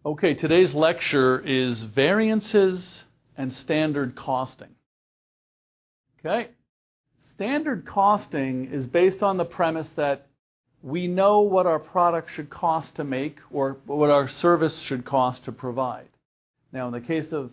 Okay, today's lecture is variances and standard costing. Okay, standard costing is based on the premise that we know what our product should cost to make or what our service should cost to provide. Now, in the case of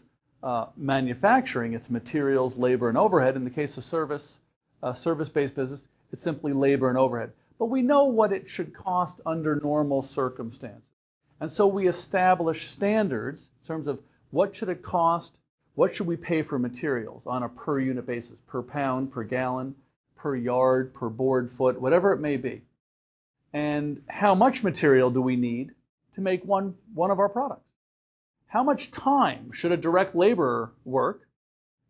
manufacturing, it's materials, labor, and overhead. In the case of service-based business, it's simply labor and overhead. But we know what it should cost under normal circumstances. And so we establish standards in terms of what should it cost, what should we pay for materials on a per unit basis, per pound, per gallon, per yard, per board foot, whatever it may be. And how much material do we need to make one of our products? How much time should a direct laborer work?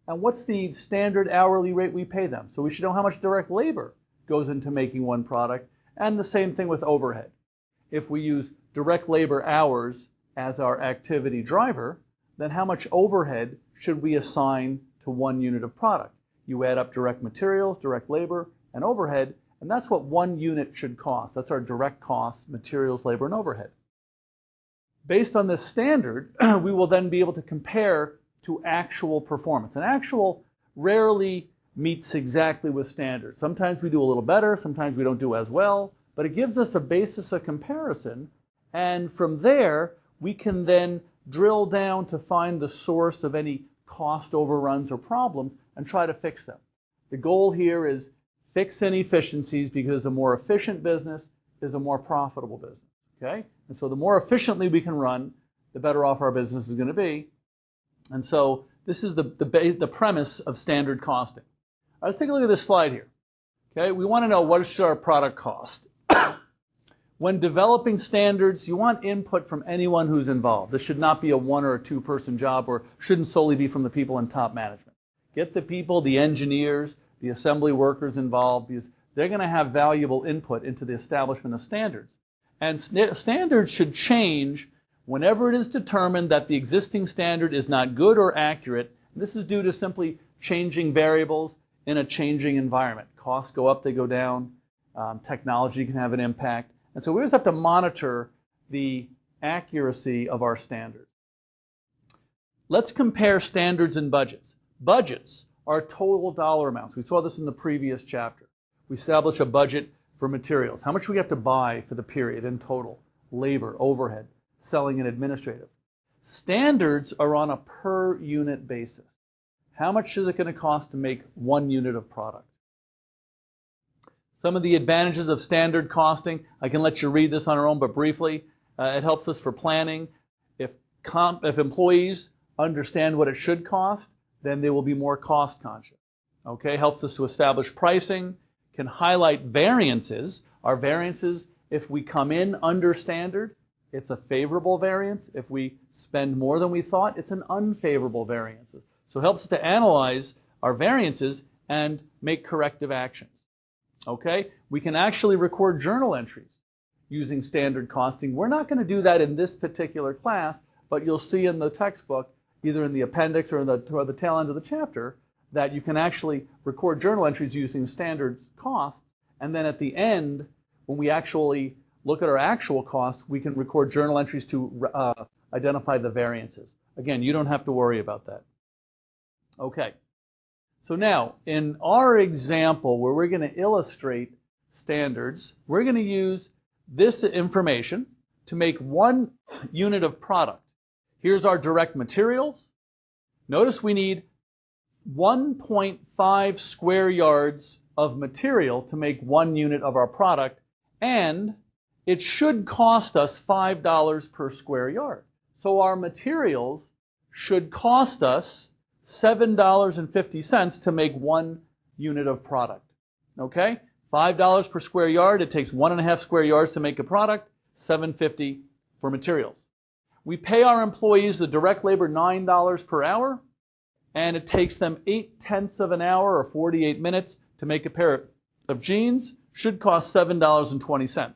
And what's the standard hourly rate we pay them? So we should know how much direct labor goes into making one product, and the same thing with overhead. If we use direct labor hours as our activity driver, then how much overhead should we assign to one unit of product? You add up direct materials, direct labor, and overhead, and that's what one unit should cost. That's our direct cost, materials, labor, and overhead. Based on this standard, we will then be able to compare to actual performance. And actual rarely meets exactly with standard. Sometimes we do a little better, sometimes we don't do as well, but it gives us a basis of comparison, and from there we can then drill down to find the source of any cost overruns or problems and try to fix them. The goal here is fix inefficiencies, because a more efficient business is a more profitable business. Okay? And so the more efficiently we can run, the better off our business is going to be. And so this is the premise of standard costing. Let's take a look at this slide here. Okay? We want to know, what should our product cost? When developing standards, you want input from anyone who's involved. This should not be a one or a two-person job, or shouldn't solely be from the people in top management. Get the people, the engineers, the assembly workers involved, because they're going to have valuable input into the establishment of standards. And standards should change whenever it is determined that the existing standard is not good or accurate. This is due to simply changing variables in a changing environment. Costs go up, they go down. Technology can have an impact. And so we always have to monitor the accuracy of our standards. Let's compare standards and budgets. Budgets are total dollar amounts. We saw this in the previous chapter. We establish a budget for materials. How much we have to buy for the period in total? Labor, overhead, selling, and administrative. Standards are on a per unit basis. How much is it going to cost to make one unit of product? Some of the advantages of standard costing, I can let you read this on our own, but briefly, it helps us for planning. If employees understand what it should cost, then they will be more cost conscious. Okay, helps us to establish pricing, can highlight variances. Our variances, if we come in under standard, it's a favorable variance. If we spend more than we thought, it's an unfavorable variance. So it helps us to analyze our variances and make corrective actions. Okay, we can actually record journal entries using standard costing. We're not going to do that in this particular class, but you'll see in the textbook, either in the appendix or toward the tail end of the chapter, that you can actually record journal entries using standard costs, and then at the end, when we actually look at our actual costs, we can record journal entries to identify the variances. Again, you don't have to worry about that. Okay. So now, in our example where we're going to illustrate standards, we're going to use this information to make one unit of product. Here's our direct materials. Notice we need 1.5 square yards of material to make one unit of our product, and it should cost us $5 per square yard. So our materials should cost us $7.50 to make one unit of product. Okay? $5 per square yard. It takes 1.5 square yards to make a product, $7.50 for materials. We pay our employees the direct labor $9 per hour, and it takes them 0.8 of an hour or 48 minutes to make a pair of jeans. Should cost $7.20.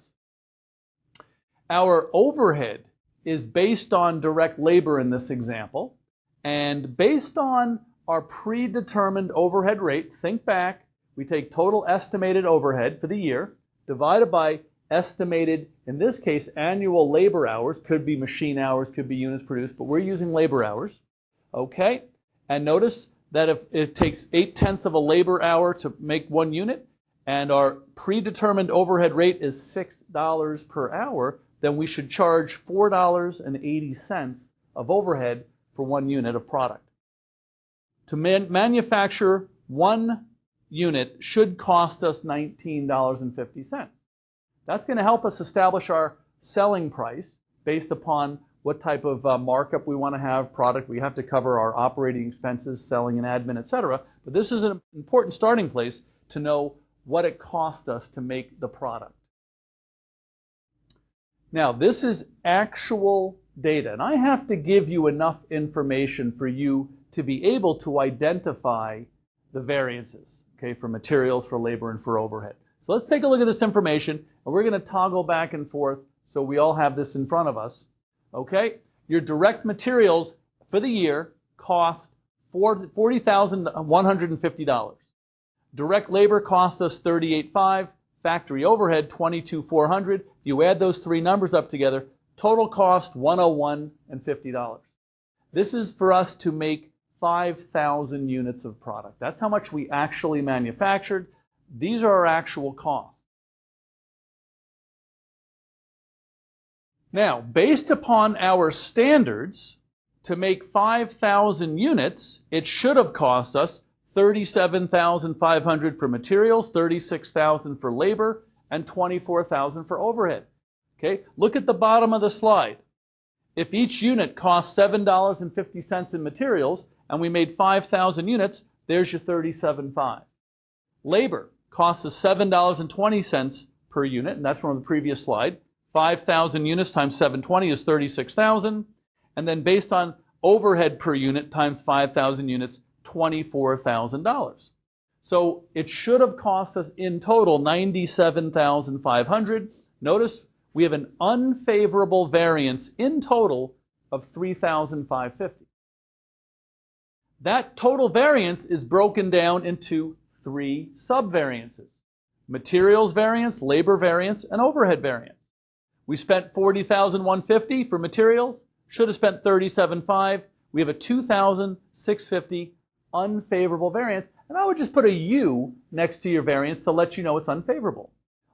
Our overhead is based on direct labor in this example. And based on our predetermined overhead rate, think back, we take total estimated overhead for the year, divided by estimated, in this case, annual labor hours. Could be machine hours, could be units produced, but we're using labor hours. Okay? And notice that if it takes 0.8 of a labor hour to make 1 unit, and our predetermined overhead rate is $6 per hour, then we should charge $4.80 of overhead for 1 unit of product. To manufacture 1 unit should cost us $19.50. That's going to help us establish our selling price based upon what type of markup we want to have, product. We have to cover our operating expenses, selling and admin, etc. But this is an important starting place to know what it cost us to make the product. Now, this is actual data, and I have to give you enough information for you to be able to identify the variances, okay, for materials, for labor, and for overhead. So let's take a look at this information, and we're going to toggle back and forth so we all have this in front of us. Okay, your direct materials for the year cost $40,150. Direct labor cost us $38,500. Factory overhead $22,400. You add those 3 numbers up together, total cost $101.50. This is for us to make 5,000 units of product. That's how much we actually manufactured. These are our actual costs. Now, based upon our standards, to make 5,000 units, it should have cost us $37,500 for materials, $36,000 for labor, and $24,000 for overhead. Okay, look at the bottom of the slide. If each unit costs $7.50 in materials, and we made 5,000 units, there's your $37,500. Labor costs us $7.20 per unit, and that's from the previous slide. 5,000 units times 720 is 36,000. And then based on overhead per unit times 5,000 units, $24,000. So it should have cost us in total $97,500. Notice we have an unfavorable variance in total of $3,550. That total variance is broken down into 3 subvariances: materials variance, labor variance, and overhead variance. We spent $40,150 for materials, should have spent $37,500. We have a $2,650 unfavorable variance, and I would just put a U next to your variance to let you know it's unfavorable.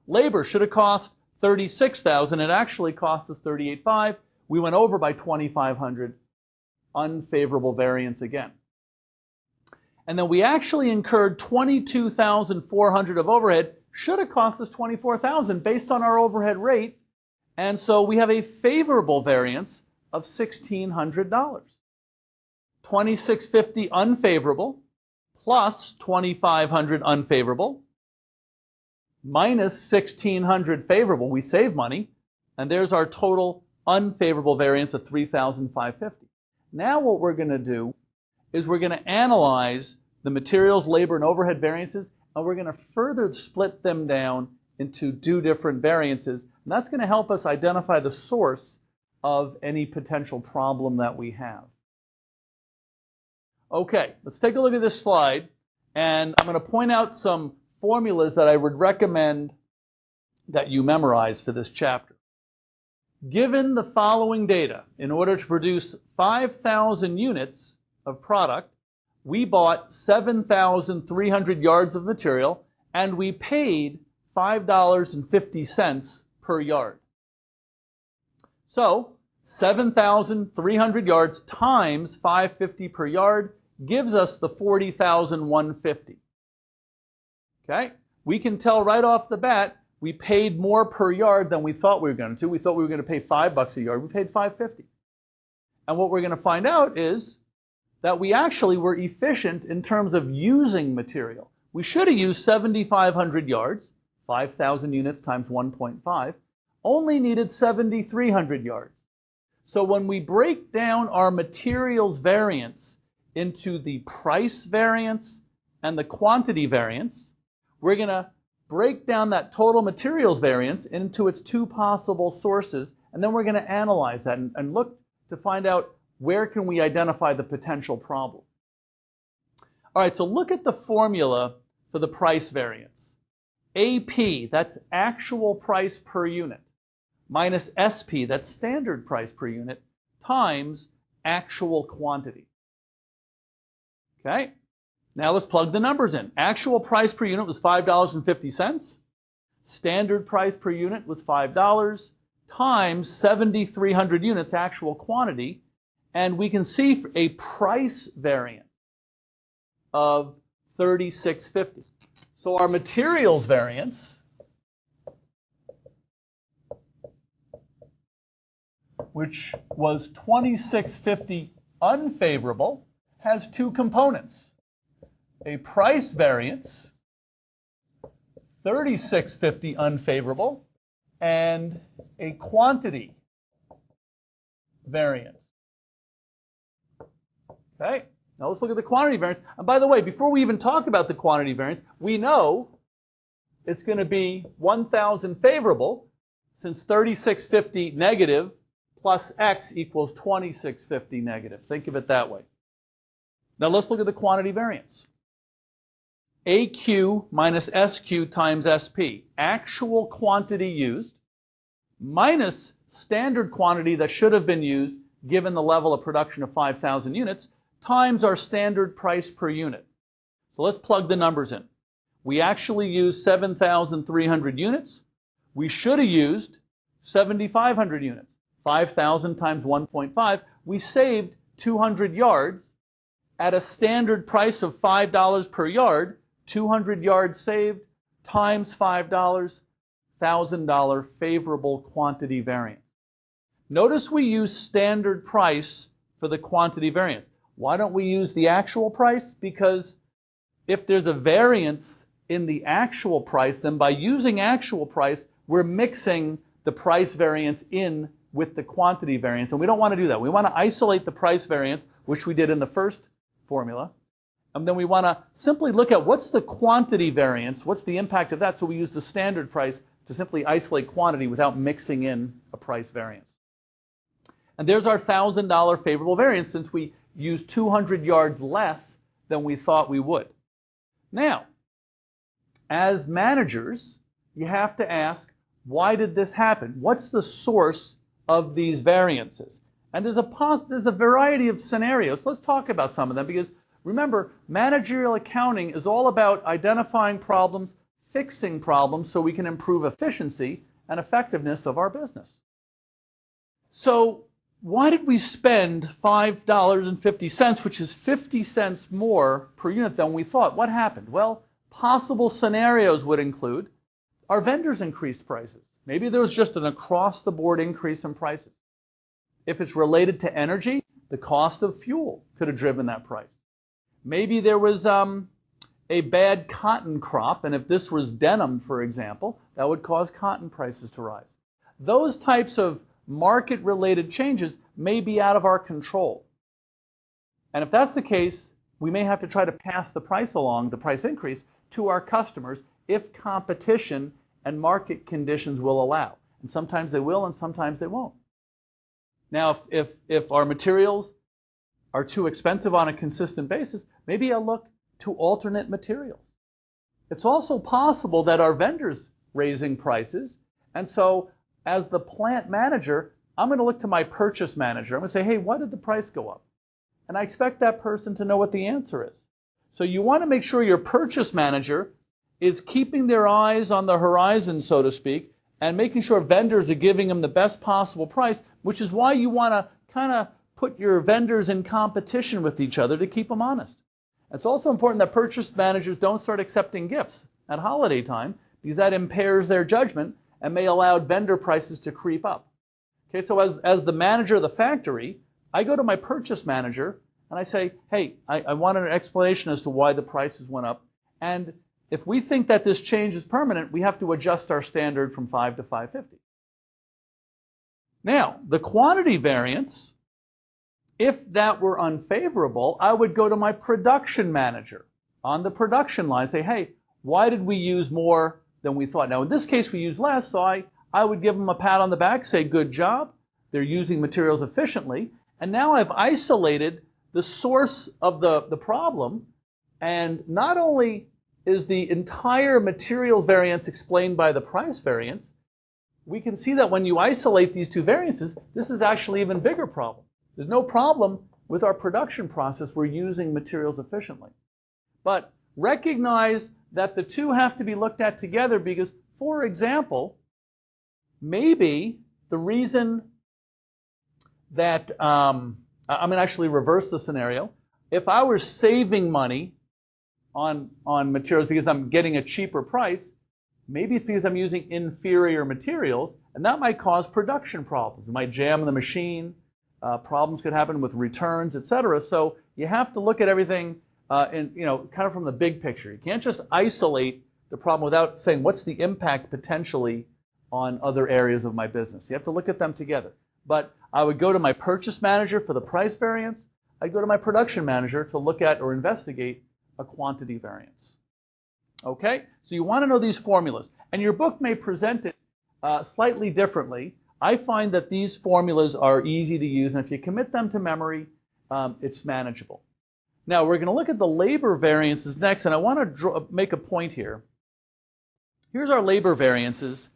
Labor should have cost $36,000. It actually cost us $38,500. We went over by $2,500. Unfavorable variance again. And then we actually incurred $22,400 of overhead. Should have cost us $24,000 based on our overhead rate. And so we have a favorable variance of $1,600. $2,650 unfavorable plus $2,500 unfavorable minus $1,600 favorable. We save money, and there's our total unfavorable variance of $3,550. Now what we're going to do is we're going to analyze the materials, labor, and overhead variances, and we're going to further split them down into 2 different variances, and that's going to help us identify the source of any potential problem that we have. Okay, let's take a look at this slide, and I'm going to point out some formulas that I would recommend that you memorize for this chapter. Given the following data, in order to produce 5,000 units of product, we bought 7,300 yards of material, and we paid $5.50 per yard. So 7,300 yards times $5.50 per yard gives us the $40,150. Okay? We can tell right off the bat we paid more per yard than we thought we were going to. We thought we were going to pay $5 a yard. We paid $5.50. And what we're going to find out is that we actually were efficient in terms of using material. We should have used 7,500 yards, 5,000 units times 1.5, only needed 7,300 yards. So when we break down our materials variance into the price variance and the quantity variance, we're going to break down that total materials variance into its 2 possible sources, and then we're going to analyze that and look to find out where can we identify the potential problem. All right, so look at the formula for the price variance. AP, that's actual price per unit, minus SP, that's standard price per unit, times actual quantity. Okay? Now let's plug the numbers in. Actual price per unit was $5.50. Standard price per unit was $5 times 7,300 units actual quantity. And we can see a price variance of $36.50. So our materials variance, which was $26.50 unfavorable, has two components. A price variance, $36.50 unfavorable, and a quantity variance. Okay, now let's look at the quantity variance. And by the way, before we even talk about the quantity variance, we know it's going to be 1,000 favorable, since 36.50 negative plus X equals 26.50 negative. Think of it that way. Now let's look at the quantity variance. AQ minus SQ times SP, actual quantity used, minus standard quantity that should have been used given the level of production of 5,000 units, times our standard price per unit. So let's plug the numbers in. We actually used 7,300 units. We should have used 7,500 units. 5,000 times 1.5. We saved 200 yards at a standard price of $5 per yard. 200 yards saved times $5, $1,000 favorable quantity variance. Notice we use standard price for the quantity variance. Why don't we use the actual price? Because if there's a variance in the actual price, then by using actual price, we're mixing the price variance in with the quantity variance, and we don't want to do that. We want to isolate the price variance, which we did in the first formula, and then we want to simply look at what's the quantity variance, what's the impact of that, so we use the standard price to simply isolate quantity without mixing in a price variance. And there's our $1,000 favorable variance since we used 200 yards less than we thought we would. Now, as managers, you have to ask, why did this happen? What's the source of these variances? And there's a variety of scenarios. Let's talk about some of them, because remember, managerial accounting is all about identifying problems, fixing problems so we can improve efficiency and effectiveness of our business. So why did we spend $5.50, which is 50 cents more per unit than we thought? What happened? Well, possible scenarios would include our vendors increased prices. Maybe there was just an across-the-board increase in prices. If it's related to energy, the cost of fuel could have driven that price. Maybe there was a bad cotton crop, and if this was denim, for example, that would cause cotton prices to rise. Those types of market-related changes may be out of our control. And if that's the case, we may have to try to pass the price along, the price increase, to our customers if competition and market conditions will allow. And sometimes they will and sometimes they won't. Now, if our materials are too expensive on a consistent basis, maybe I'll look to alternate materials. It's also possible that our vendors raising prices, and so as the plant manager, I'm going to look to my purchase manager. I'm going to say, hey, why did the price go up? And I expect that person to know what the answer is. So you want to make sure your purchase manager is keeping their eyes on the horizon, so to speak, and making sure vendors are giving them the best possible price, which is why you want to kind of put your vendors in competition with each other to keep them honest. It's also important that purchase managers don't start accepting gifts at holiday time, because that impairs their judgment and may allow vendor prices to creep up. Okay, so as the manager of the factory, I go to my purchase manager and I say, hey, I want an explanation as to why the prices went up. And if we think that this change is permanent, we have to adjust our standard from 5 to 550. Now, the quantity variance, if that were unfavorable, I would go to my production manager on the production line and say, hey, why did we use more than we thought? Now, in this case, we used less, so I would give them a pat on the back, say, good job. They're using materials efficiently. And now I've isolated the source of the problem. And not only is the entire materials variance explained by the price variance, we can see that when you isolate these two variances, this is actually an even bigger problem. There's no problem with our production process. We're using materials efficiently. But recognize that the two have to be looked at together because, for example, maybe the reason that, I'm going to actually reverse the scenario. If I were saving money on materials because I'm getting a cheaper price, maybe it's because I'm using inferior materials, and that might cause production problems. It might jam the machine. Problems could happen with returns, etc. So you have to look at everything kind of from the big picture. You can't just isolate the problem without saying what's the impact potentially on other areas of my business. You have to look at them together. But I would go to my purchase manager for the price variance. I'd go to my production manager to look at or investigate a quantity variance. Okay, so you want to know these formulas, and your book may present it slightly differently. I find that these formulas are easy to use, and if you commit them to memory, it's manageable. Now, we're going to look at the labor variances next, and I want to make a point here. Here's our labor variances.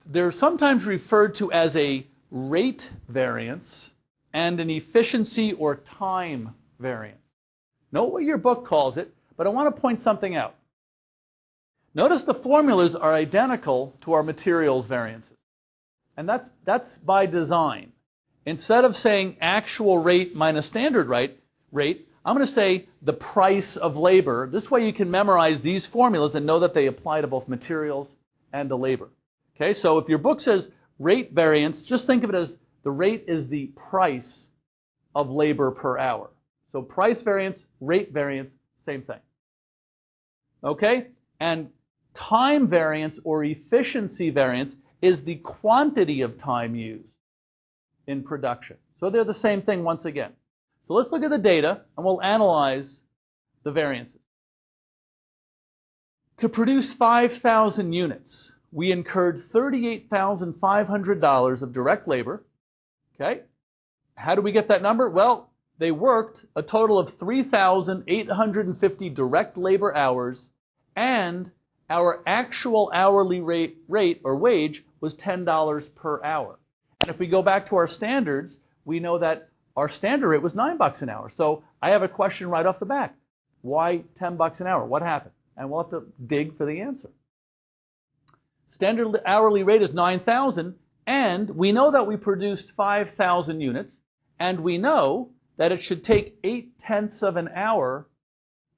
They're sometimes referred to as a rate variance and an efficiency or time variance. Note what your book calls it, but I want to point something out. Notice the formulas are identical to our materials variances. And that's by design. Instead of saying actual rate minus standard rate, I'm going to say the price of labor. This way you can memorize these formulas and know that they apply to both materials and to labor. Okay, so if your book says rate variance, just think of it as the rate is the price of labor per hour. So price variance, rate variance, same thing. Okay, and time variance or efficiency variance is the quantity of time used in production. So they're the same thing once again. So let's look at the data and we'll analyze the variances. To produce 5,000 units, we incurred $38,500 of direct labor. Okay? How do we get that number? Well, they worked a total of 3,850 direct labor hours, and our actual hourly rate or wage was $10 per hour. And if we go back to our standards, we know that our standard rate was $9 an hour. So I have a question right off the bat. Why $10 an hour? What happened? And we'll have to dig for the answer. Standard hourly rate is 9,000, and we know that we produced 5,000 units, and we know that it should take 0.8 of an hour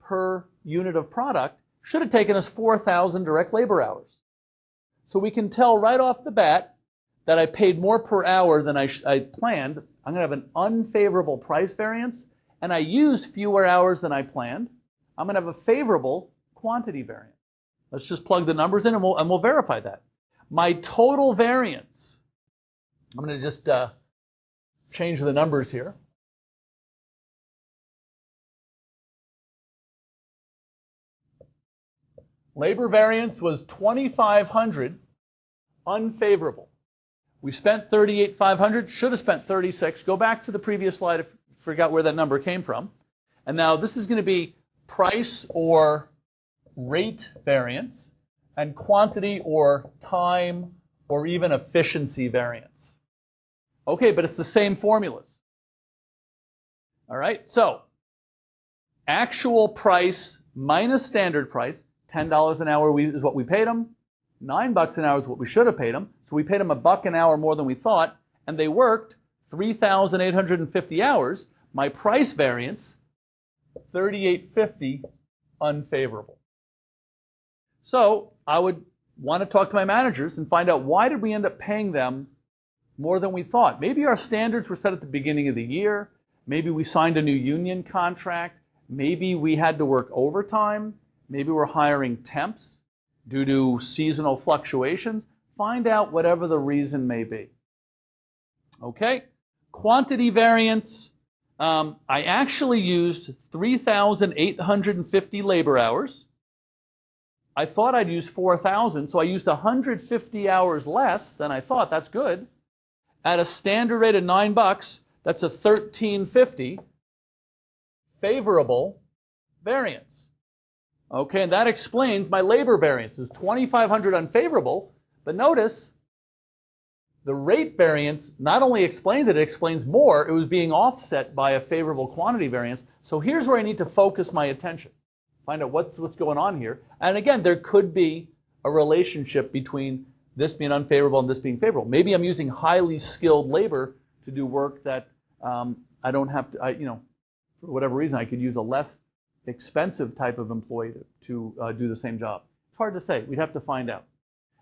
per unit of product. Should have taken us 4,000 direct labor hours. So we can tell right off the bat that I paid more per hour than I planned. I'm going to have an unfavorable price variance, and I used fewer hours than I planned. I'm going to have a favorable quantity variance. Let's just plug the numbers in, and we'll verify that. My total variance, I'm going to just change the numbers here. Labor variance was 2,500, unfavorable. We spent 38,500, should have spent 36. Go back to the previous slide if you forgot where that number came from. And now this is going to be price or rate variance and quantity or time or even efficiency variance. Okay, but it's the same formulas. All right, so actual price minus standard price, $10 an hour is what we paid them. $9 an hour is what we should have paid them. So we paid them $1 an hour more than we thought, and they worked 3,850 hours. My price variance, $38.50, unfavorable. So I would want to talk to my managers and find out why did we end up paying them more than we thought. Maybe our standards were set at the beginning of the year. Maybe we signed a new union contract. Maybe we had to work overtime. Maybe we're hiring temps due to seasonal fluctuations. Find out whatever the reason may be. Okay, quantity variance. I actually used 3,850 labor hours. I thought I'd use 4,000, so I used 150 hours less than I thought. That's good. At a standard rate of $9, that's a $13.50 favorable variance. Okay, and that explains my labor variance. It's 2,500 unfavorable, but notice the rate variance not only explained it, it explains more. It was being offset by a favorable quantity variance. So here's where I need to focus my attention. Find out what's going on here. And again, there could be a relationship between this being unfavorable and this being favorable. Maybe I'm using highly skilled labor to do work that I don't have to, for whatever reason, I could use a less expensive type of employee to do the same job. It's hard to say. We'd have to find out.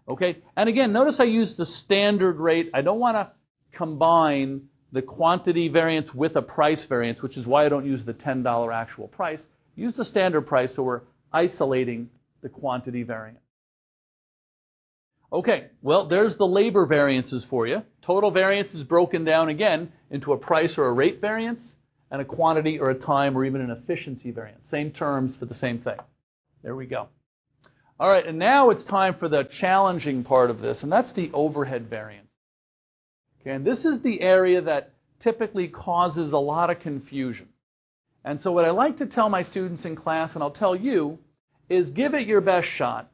Okay, and again, notice I use the standard rate. I don't want to combine the quantity variance with a price variance, which is why I don't use the $10 actual price. Use the standard price so we're isolating the quantity variance. Okay, well, there's the labor variances for you. Total variance is broken down again into a price or a rate variance and a quantity or a time or even an efficiency variance. Same terms for the same thing. There we go. All right, and now it's time for the challenging part of this, and that's the overhead variance. Okay, and this is the area that typically causes a lot of confusion. And so what I like to tell my students in class, and I'll tell you, is give it your best shot,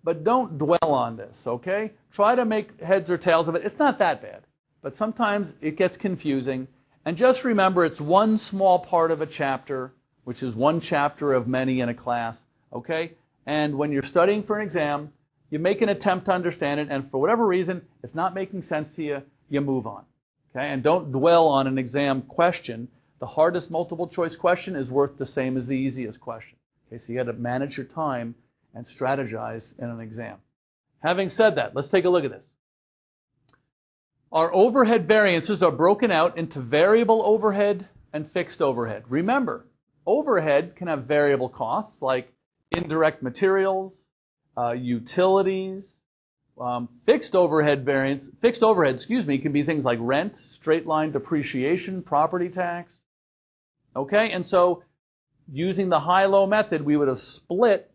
but don't dwell on this, okay? Try to make heads or tails of it. It's not that bad, but sometimes it gets confusing. And just remember, it's one small part of a chapter, which is one chapter of many in a class, okay? And when you're studying for an exam, you make an attempt to understand it, and for whatever reason, it's not making sense to you, you move on. Okay? And don't dwell on an exam question. The hardest multiple choice question is worth the same as the easiest question. Okay, so you got to manage your time and strategize in an exam. Having said that, let's take a look at this. Our overhead variances are broken out into variable overhead and fixed overhead. Remember, overhead can have variable costs like indirect materials, utilities. Fixed overhead, can be things like rent, straight line depreciation, property tax. Okay, and so using the high-low method, we would have split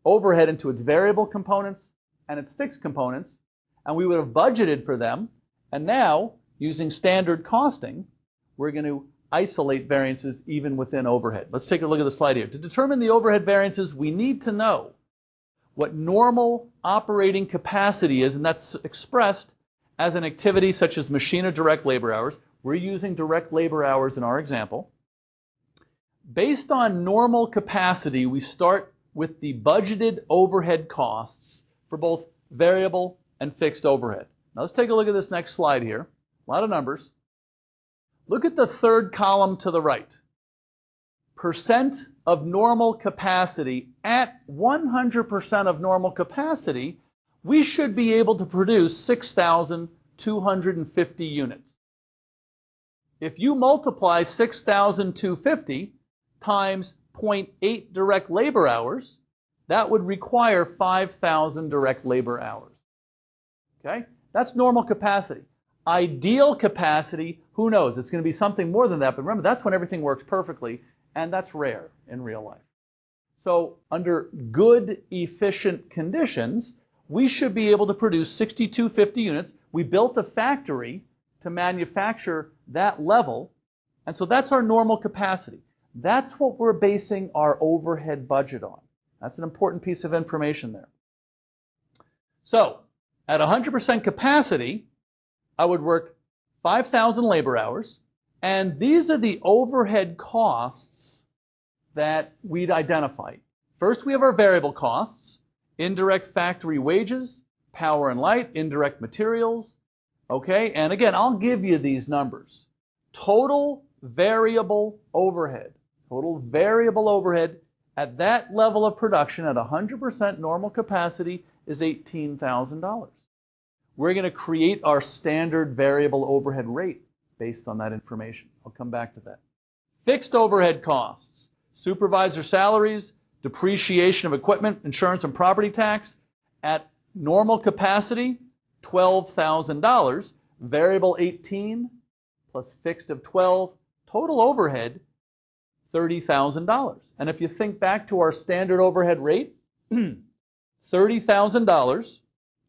overhead into its variable components and its fixed components, and we would have budgeted for them. And now, using standard costing, we're going to isolate variances even within overhead. Let's take a look at the slide here. To determine the overhead variances, we need to know what normal operating capacity is, and that's expressed as an activity such as machine or direct labor hours. We're using direct labor hours in our example. Based on normal capacity, we start with the budgeted overhead costs for both variable and fixed overhead. Now let's take a look at this next slide here. A lot of numbers. Look at the third column to the right. Percent of normal capacity. At 100% of normal capacity, we should be able to produce 6,250 units. If you multiply 6,250 times 0.8 direct labor hours, that would require 5,000 direct labor hours. Okay? That's normal capacity. Ideal capacity, who knows? It's going to be something more than that, but remember, that's when everything works perfectly, and that's rare in real life. So under good, efficient conditions, we should be able to produce 6,250 units. We built a factory to manufacture that level, and so that's our normal capacity. That's what we're basing our overhead budget on. That's an important piece of information there. So at 100% capacity, I would work 5,000 labor hours, and these are the overhead costs that we'd identify. First, we have our variable costs, indirect factory wages, power and light, indirect materials. Okay, and again, I'll give you these numbers. Total variable overhead at that level of production at 100% normal capacity is $18,000. We're going to create our standard variable overhead rate based on that information. I'll come back to that. Fixed overhead costs, supervisor salaries, depreciation of equipment, insurance and property tax. At normal capacity, $12,000, variable 18 plus fixed of 12, total overhead $30,000. And if you think back to our standard overhead rate, $30,000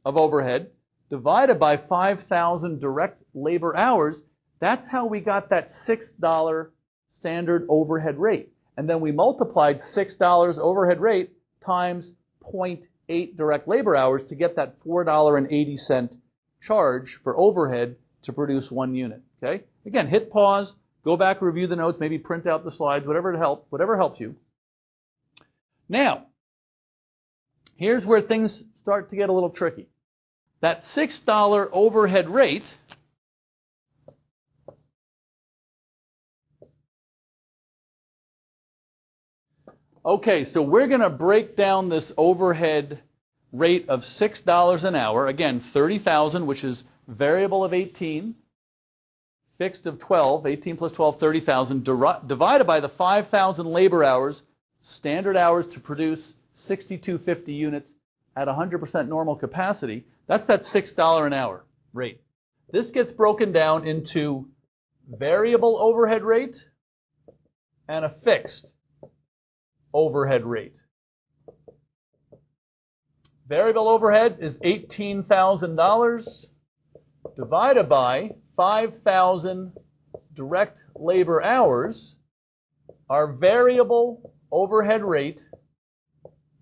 of overhead divided by 5,000 direct labor hours, that's how we got that $6 standard overhead rate. And then we multiplied $6 overhead rate times 0.8 direct labor hours to get that $4.80 charge for overhead to produce 1 unit. Okay? Again, hit pause, go back, review the notes, maybe print out the slides, whatever helps you. Now, here's where things start to get a little tricky. That $6 overhead rate okay, so we're going to break down this overhead rate of $6 an hour. Again, 30,000, which is variable of 18, fixed of 12, 18 plus 12, 30,000, divided by the 5,000 labor hours, standard hours to produce 6,250 units at 100% normal capacity. That's that $6 an hour rate. This gets broken down into variable overhead rate and a fixed overhead rate. Variable overhead is $18,000 divided by 5,000 direct labor hours. Our variable overhead rate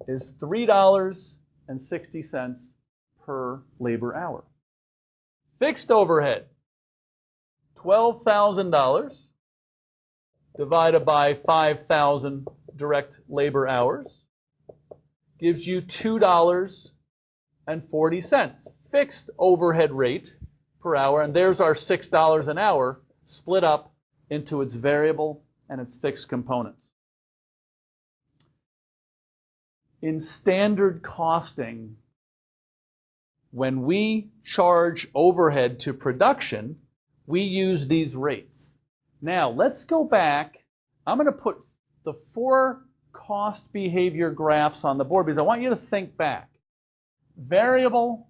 is $3.60 per labor hour. Fixed overhead, $12,000 divided by 5,000 direct labor hours gives you $2.40. Fixed overhead rate per hour, and there's our $6 an hour split up into its variable and its fixed components. In standard costing, when we charge overhead to production, we use these rates. Now, let's go back. I'm going to put the 4 cost behavior graphs on the board because I want you to think back. Variable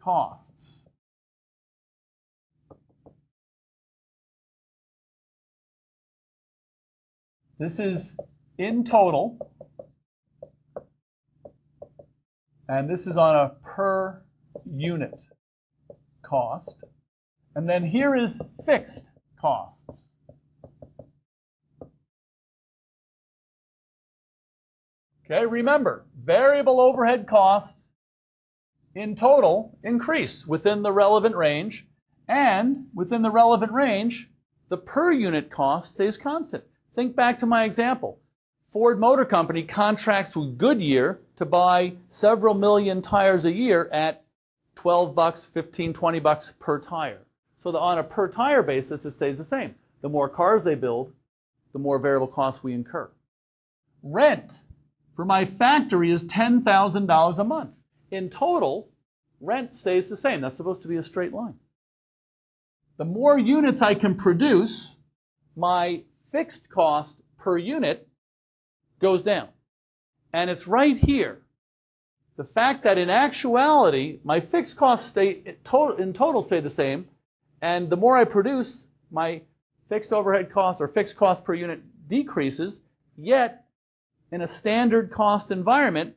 costs. This is in total, and this is on a per unit cost. And then here is fixed costs. Okay, remember, variable overhead costs in total increase within the relevant range, and within the relevant range, the per unit cost stays constant. Think back to my example. Ford Motor Company contracts with Goodyear to buy several million tires a year at $12, $15, $20 per tire. So on a per tire basis, it stays the same. The more cars they build, the more variable costs we incur. Rent for my factory is $10,000 a month. In total, rent stays the same. That's supposed to be a straight line. The more units I can produce, my fixed cost per unit goes down. And it's right here. The fact that in actuality, my fixed costs in total stay the same, and the more I produce, my fixed overhead cost or fixed cost per unit decreases, yet in a standard cost environment,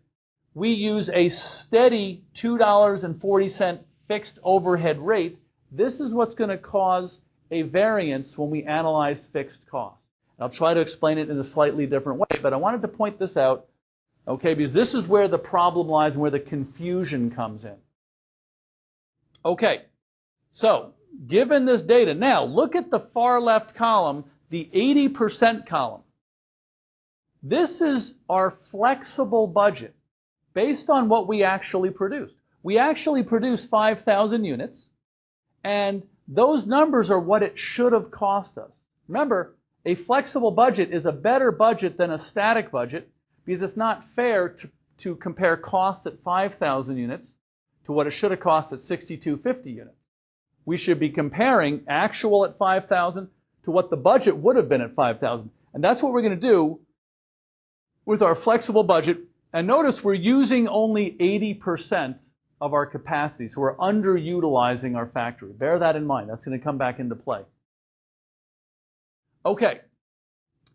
we use a steady $2.40 fixed overhead rate. This is what's going to cause a variance when we analyze fixed costs. I'll try to explain it in a slightly different way, but I wanted to point this out, okay, because this is where the problem lies and where the confusion comes in. Okay, so given this data, now look at the far left column, the 80% column. This is our flexible budget based on what we actually produced. We actually produced 5,000 units, and those numbers are what it should have cost us. Remember, a flexible budget is a better budget than a static budget because it's not fair to compare costs at 5,000 units to what it should have cost at 6,250 units. We should be comparing actual at 5,000 to what the budget would have been at 5,000. And that's what we're going to do with our flexible budget. And notice we're using only 80% of our capacity, so we're underutilizing our factory. Bear that in mind. That's going to come back into play. Okay,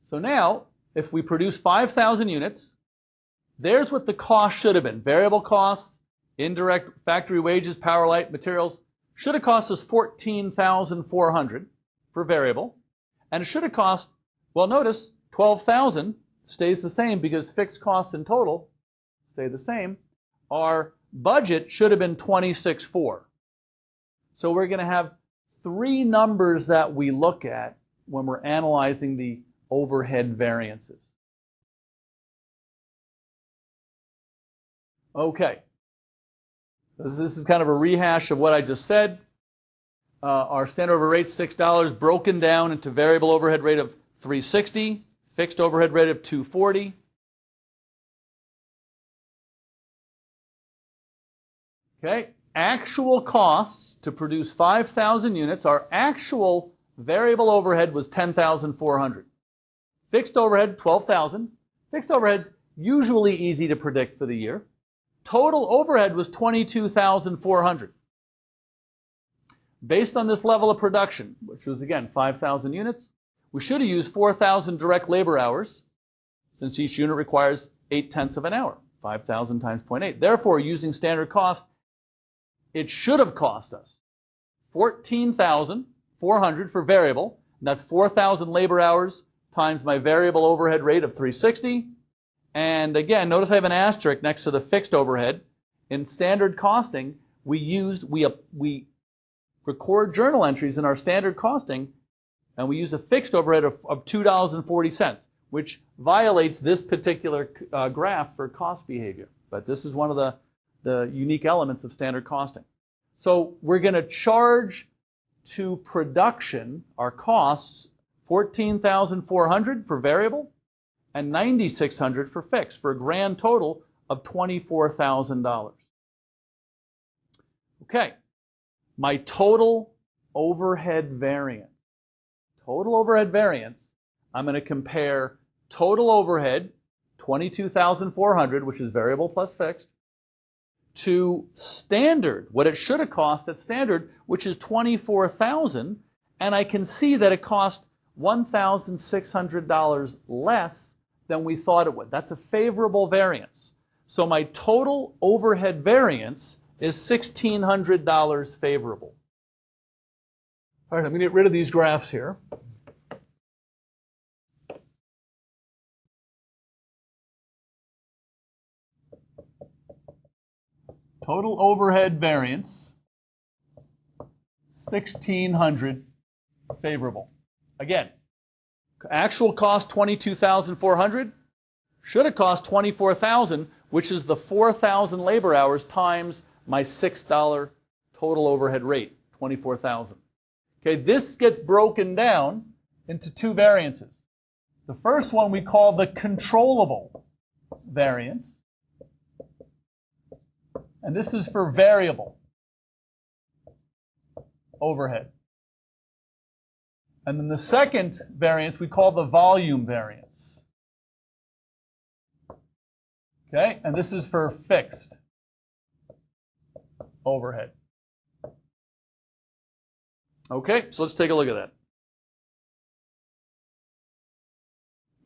so now if we produce 5,000 units, there's what the cost should have been. Variable costs, indirect factory wages, power, light, materials, should have cost us $14,400 for variable, and it should have cost, well, notice $12,000 stays the same because fixed costs in total stay the same. Our budget should have been 26.4. So we're going to have three numbers that we look at when we're analyzing the overhead variances. Okay. This is kind of a rehash of what I just said. Our standard overhead rate is $6, broken down into variable overhead rate of $360, fixed overhead rate of $240. Okay, actual costs to produce 5,000 units. Our actual variable overhead was 10,400. Fixed overhead, 12,000. Fixed overhead, usually easy to predict for the year. Total overhead was 22,400. Based on this level of production, which was, again, 5,000 units, we should have used 4,000 direct labor hours, since each unit requires 0.8 of an hour, 5,000 times 0.8. Therefore, using standard cost, it should have cost us 14,400 for variable, and that's 4,000 labor hours times my variable overhead rate of 360. And again, notice I have an asterisk next to the fixed overhead. In standard costing, we record journal entries in our standard costing, and we use a fixed overhead of $2.40, which violates this particular graph for cost behavior. But this is one of the unique elements of standard costing. So we're going to charge to production our costs $14,400 for variable and $9,600 for fixed, for a grand total of $24,000. Okay, my total overhead variance. Total overhead variance, I'm going to compare total overhead, 22,400, which is variable plus fixed, to standard, what it should have cost at standard, which is 24,000, and I can see that it cost $1,600 less than we thought it would. That's a favorable variance. So my total overhead variance is $1,600 favorable. All right, I'm going to get rid of these graphs here. Total overhead variance, 1,600 favorable. Again, actual cost 22,400, should have cost 24,000, which is the 4,000 labor hours times my $6 total overhead rate, 24,000. Okay, this gets broken down into two variances. The first one we call the controllable variance, and this is for variable overhead. And then the second variance we call the volume variance. Okay, and this is for fixed overhead. Okay, so let's take a look at that.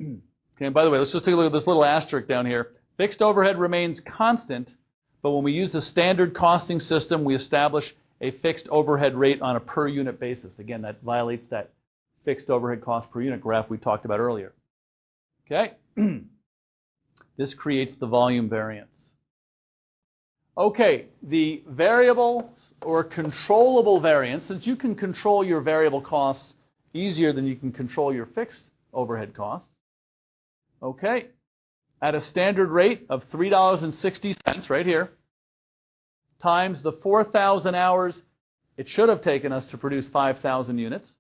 Okay, and by the way, let's just take a look at this little asterisk down here. Fixed overhead remains constant, but when we use a standard costing system, we establish a fixed overhead rate on a per unit basis. Again, that violates that fixed overhead cost per unit graph we talked about earlier. Okay, this creates the volume variance. Okay, the variable or controllable variance, since you can control your variable costs easier than you can control your fixed overhead costs. Okay, at a standard rate of $3.60 right here, times the 4,000 hours it should have taken us to produce 5,000 units,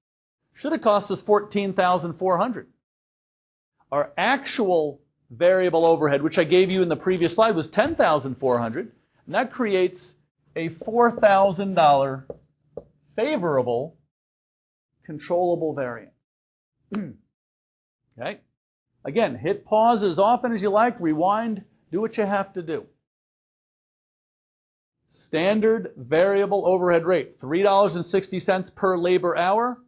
should have cost us $14,400. Our actual variable overhead, which I gave you in the previous slide, was $10,400, and that creates a $4,000 favorable controllable variance. Okay. Again, hit pause as often as you like, rewind, do what you have to do. Standard variable overhead rate, $3.60 per labor hour,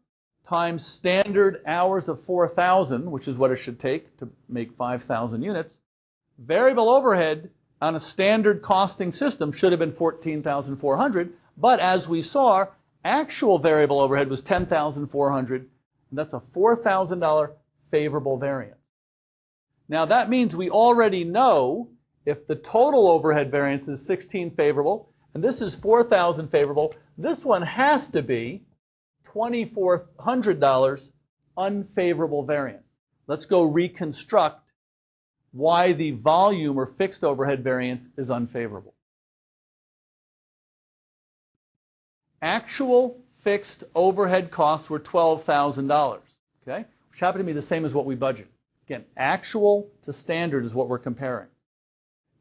times standard hours of 4,000, which is what it should take to make 5,000 units. Variable overhead on a standard costing system should have been 14,400, but as we saw, actual variable overhead was 10,400, and that's a $4,000 favorable variance. Now that means we already know if the total overhead variance is 16 favorable, and this is 4,000 favorable, this one has to be $2,400 unfavorable variance. Let's go reconstruct why the volume or fixed overhead variance is unfavorable. Actual fixed overhead costs were $12,000, okay? Which happened to be the same as what we budgeted. Again, actual to standard is what we're comparing.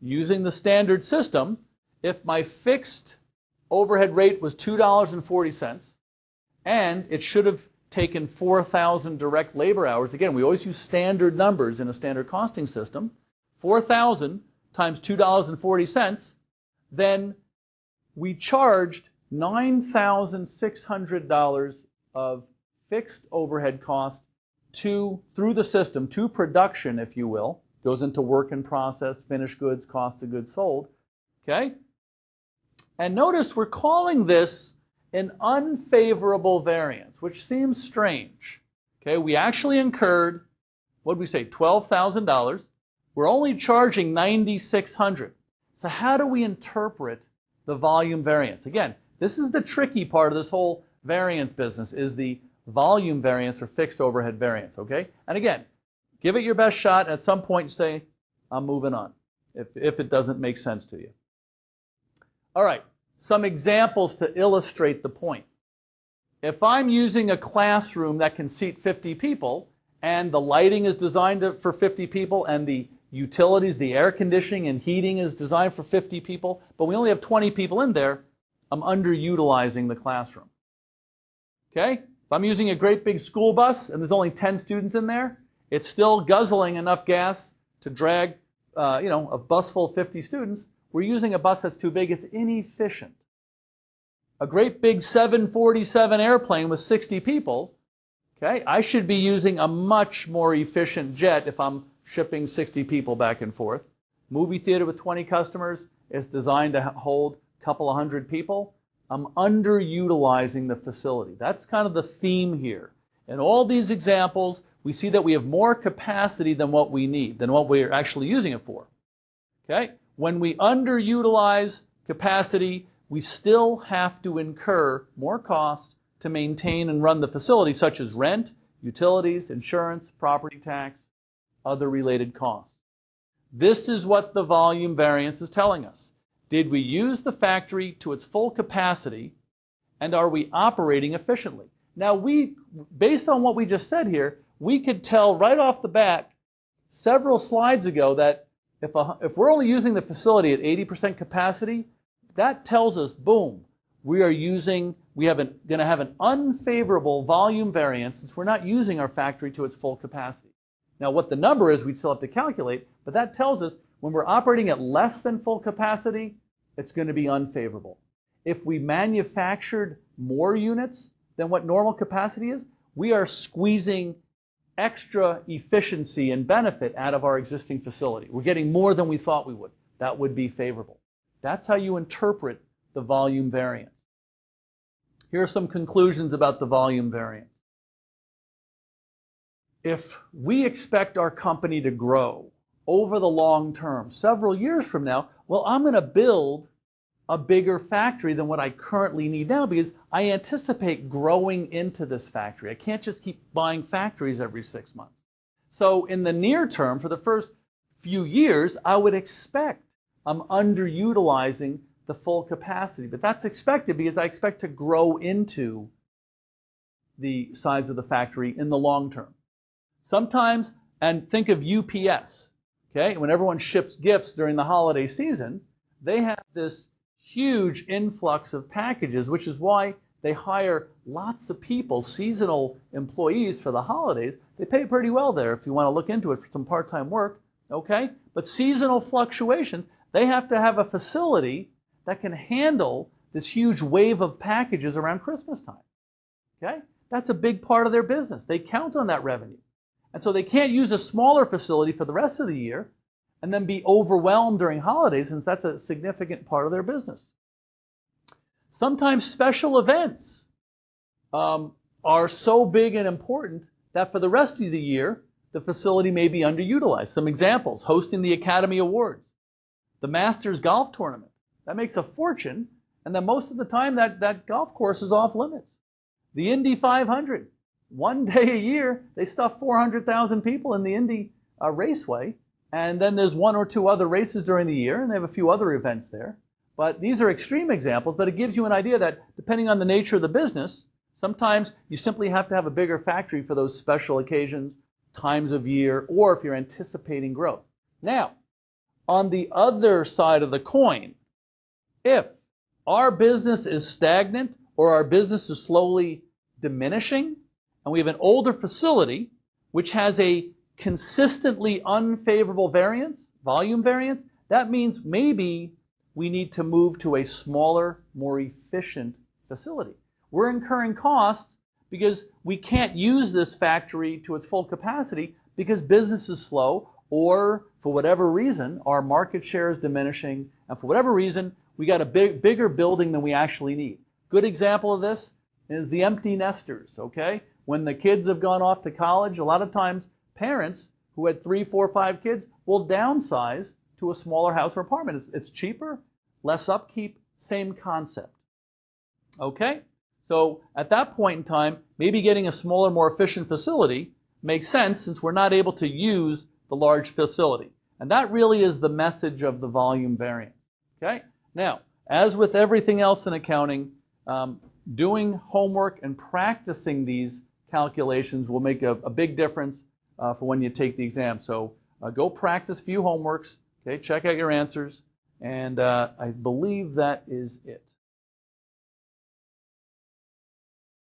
Using the standard system, if my fixed overhead rate was $2.40 and it should have taken 4,000 direct labor hours, again, we always use standard numbers in a standard costing system, 4,000 times $2.40, then we charged $9,600 of fixed overhead cost through the system, to production, if you will. Goes into work in process, finished goods, cost of goods sold. Okay? And notice we're calling this an unfavorable variance, which seems strange. Okay, we actually incurred, what did we say, $12,000. We're only charging $9,600. So how do we interpret the volume variance? Again, this is the tricky part of this whole variance business, is the volume variance or fixed overhead variance, okay? And again, give it your best shot. At some point, say, I'm moving on, if it doesn't make sense to you. All right, some examples to illustrate the point. If I'm using a classroom that can seat 50 people, and the lighting is designed for 50 people, and the utilities, the air conditioning and heating is designed for 50 people, but we only have 20 people in there, I'm underutilizing the classroom. Okay? If I'm using a great big school bus and there's only 10 students in there, it's still guzzling enough gas to drag a bus full of 50 students. We're using a bus that's too big. It's inefficient. A great big 747 airplane with 60 people, okay, I should be using a much more efficient jet if I'm shipping 60 people back and forth. Movie theater with 20 customers is designed to hold a couple of hundred people. I'm underutilizing the facility. That's kind of the theme here. In all these examples, we see that we have more capacity than what we need, than what we're actually using it for. Okay? When we underutilize capacity, we still have to incur more costs to maintain and run the facility, such as rent, utilities, insurance, property tax, other related costs. This is what the volume variance is telling us. Did we use the factory to its full capacity, and are we operating efficiently? Now, based on what we just said here, we could tell right off the bat several slides ago that if we're only using the facility at 80% capacity, that tells us, boom, we are going to have an unfavorable volume variance since we're not using our factory to its full capacity. Now, what the number is, we'd still have to calculate, but that tells us when we're operating at less than full capacity, it's going to be unfavorable. If we manufactured more units than what normal capacity is, we are squeezing extra efficiency and benefit out of our existing facility. We're getting more than we thought we would. That would be favorable. That's how you interpret the volume variance. Here are some conclusions about the volume variance. If we expect our company to grow over the long term, several years from now, well, I'm going to build a bigger factory than what I currently need now because I anticipate growing into this factory. I can't just keep buying factories every 6 months. So in the near term, for the first few years, I would expect I'm underutilizing the full capacity. But that's expected because I expect to grow into the size of the factory in the long term. Sometimes, and think of UPS, okay? When everyone ships gifts during the holiday season, they have this huge influx of packages, which is why they hire lots of people, seasonal employees for the holidays. They pay pretty well there if you want to look into it for some part-time work, okay? But seasonal fluctuations, they have to have a facility that can handle this huge wave of packages around Christmas time, okay? That's a big part of their business. They count on that revenue. And so they can't use a smaller facility for the rest of the year and then be overwhelmed during holidays, since that's a significant part of their business. Sometimes special events are so big and important that for the rest of the year, the facility may be underutilized. Some examples: hosting the Academy Awards, the Masters golf tournament. That makes a fortune, and then most of the time that golf course is off limits. The Indy 500, one day a year, they stuff 400,000 people in the Indy Raceway, and then there's one or two other races during the year, and they have a few other events there. But these are extreme examples, but it gives you an idea that depending on the nature of the business, sometimes you simply have to have a bigger factory for those special occasions, times of year, or if you're anticipating growth. Now, on the other side of the coin, if our business is stagnant or our business is slowly diminishing, and we have an older facility which has a consistently unfavorable variance, volume variance, that means maybe we need to move to a smaller, more efficient facility. We're incurring costs because we can't use this factory to its full capacity because business is slow, or for whatever reason, our market share is diminishing, and for whatever reason, we got a bigger building than we actually need. Good example of this is the empty nesters, okay? When the kids have gone off to college, a lot of times parents who had 3, 4, 5 kids will downsize to a smaller house or apartment. It's cheaper, less upkeep, same concept. Okay? So at that point in time, maybe getting a smaller, more efficient facility makes sense since we're not able to use the large facility. And that really is the message of the volume variance. Okay? Now, as with everything else in accounting, doing homework and practicing these calculations will make a big difference for when you take the exam. So go practice a few homeworks, okay, check out your answers, and I believe that is it.